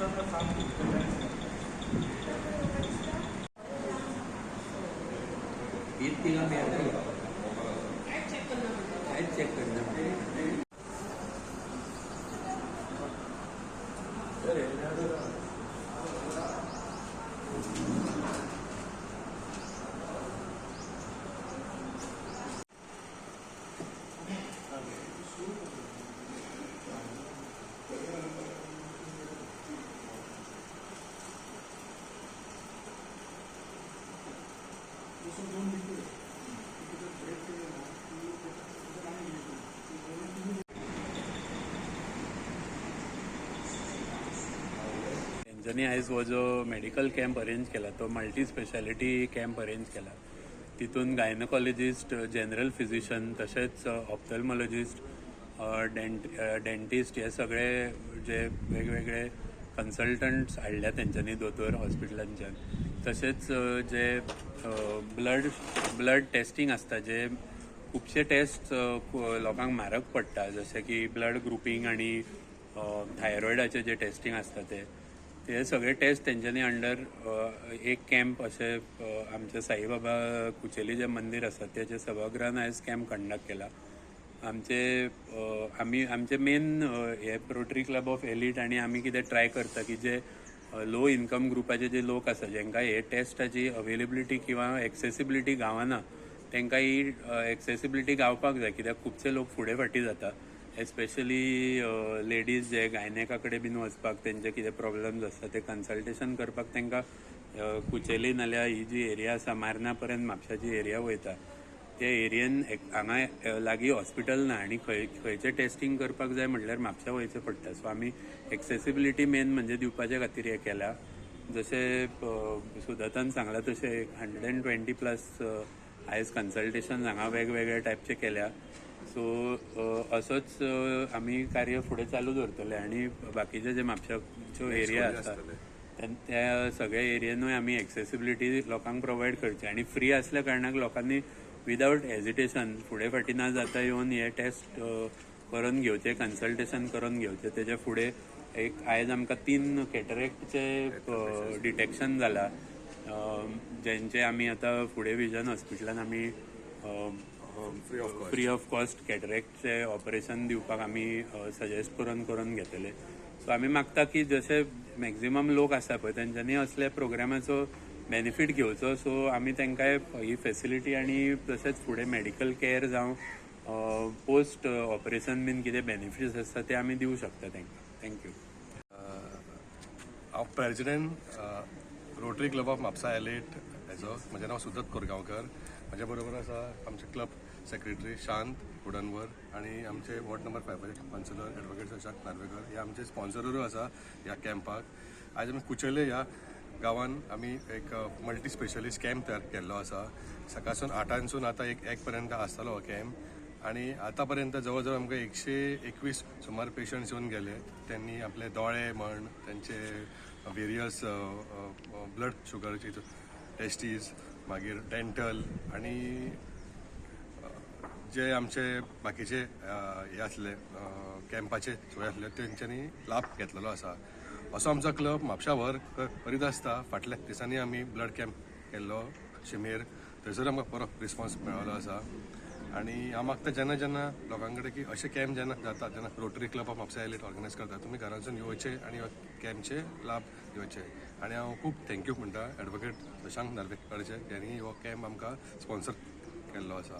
इतनी चेक करना तेंच्यांनी आयज हो जो मेडिकल कॅम्प अरेंज केला तो मल्टी स्पेशालिटी कॅम्प अरेंज केला. तितून गायनोकॉलॉजिस्ट, जनरल फिजिशियन तशेंच ऑप्थल्मॉलॉजिस्ट, डेंटिस्ट हे सगळे जे वेगवेगळे कन्सल्टंट्स हाडल्या तेंच्यांनी दोतोर हॉस्पिटलांच्यान. तशेंच जे ब्लड टेस्टिंग आसता, जे खुबशे टेस्ट लोकांक म्हारग पडटा, जशें की ब्लड ग्रुपींग आनी थायरॉयडाचे जे टेस्टिंग आसता ते सगळे टेस्ट तेंच्यांनी अंडर एक कॅम्प असे आमचे साईबाबा कुचेली जे मंदिर आसा त्याचे सभागृहान आयज कॅम्प कंडक्ट केला. आमचे मेन हे रोटरी क्लब ऑफ एलीट आनी आमी कितें ट्राय करता की जे लो इनकम ग्रुपाचे जे लोक आसा जेंकां हे टेस्टाची अवेलेबिलिटी किंवा एक्सेसिबिलिटी गावना तांकां ही एक्सेसिबिलिटी गावपाक जाय, कित्याक खुबशे लोक फुडें फाटीं जाता. एस्पेशली लेडीज जे गायनेका कडेन बीन वचपाक तेंचे कितें प्रॉब्लम्स आसता ते कन्सल्टेशन करपाक तांकां कुचेली नाल्यार ही जी एरिया आसा मारना पर्यंत म्हापशाची एरिया वयता. त्या एरियेन हांगा लागीं हॉस्पिटल ना आनी खंयचें टेस्टिंग करपाक जाय म्हटल्यार म्हापशा वयचें पडटा. सो आमी एक्सेसिबिलिटी मेन म्हणजे दिवपाचे खातीर हें केला. जशें सुदत्तान सांगलां तशें 120+ आयज कन्सल्टेशन हांगा वेगवेगळ्या टायपचे केल्या. सो असोच आमी कार्य फुडें चालू दवरतले आनी बाकीचे जे म्हापशाच्यो एरिया आसा त्या सगळ्या एरियेनूय आमी एक्सेसिबिलिटी लोकांक प्रोवायड करची आनी फ्री आसल्या कारणाक लोकांनी विदाउट हेजिटेशन फुडें फाटीं ना जाता येवन हे टेस्ट करून घेवचे, कन्सल्टेशन करून घेवचे. तेजे फुडें आयज आमकां 3 कॅटरेक्टचे डिटेक्शन जाला, जेंचे आमी आतां फुडें विजन हॉस्पिटलान आमी फ्री ऑफ कॉस्ट कॅटरेक्टचे ऑपरेशन दिवपाक आमी सजेस्ट करून घेतले. सो आमी मागता की जशे मॅक्झिमम लोक आसा पळय तेंच्यांनी असल्या प्रोग्रामाचो बेनिफीट घेवचो. सो आमी तांकां ही फेसिलिटी आनी तशेंच फुडें मेडिकल केअर जावं पोस्ट ऑपरेशन बीन कितें बेनिफिट्स आसता ते आमी दिवं शकता तांकां. थँक्यू. हांव president rotary club of Mapusa elite हेजो. म्हजें नांव सुदत्त कोरगांवकर. म्हज्या बरोबर आसा आमचे क्लब सेक्रेटरी शांत उडनवर आनी आमचे ward number 5 councillor advocate Shashank Narvekar. हे आमचे स्पॉन्सरूय आसा ह्या कॅम्पाक. आयज आमी कुचेले ह्या गांवान आमी एक मल्टी स्पेशलिस्ट कॅम्प तयार केल्लो आसा. सकाळसून 8 आतां 1 पर्यंत आसतलो हो कॅम्प आनी आतां पर्यंत जवळ जवळ आमकां 121 सुमार पेशंट्स येवन गेले. त्यांनी आपले दोळे म्हण त्यांचे वेरियस ब्लड शुगरची टेस्टीज, मागीर डेंटल आनी जे आमचे बाकीचे हे आसले कॅम्पाचे सोय आसले तेंच्यांनी लाभ घेतलेलो आसा. असो आमचो क्लब म्हापशा व्हर करीत आसता. फाटल्या दिसांनी आमी ब्लड कॅम्प केल्लो शिमेर, थंयसर आमकां बरो रिस्पॉन्स मेळ्ळो आसा. आनी हांव मागता जेन्ना जेन्ना लोकां कडेन की अशे कॅम्प जेन्ना जाता तेन्ना rotary club of Mapusa elite organise करता, तुमी घरांतसून येवचे आनी कॅम्पचे लाभ घेवचे. आनी हांव खूब थँक्यू म्हणटा एडवोकेट शशांक नार्वेकरचे, ज्यांनी हो कॅम्प आमकां स्पॉन्सर केल्लो आसा.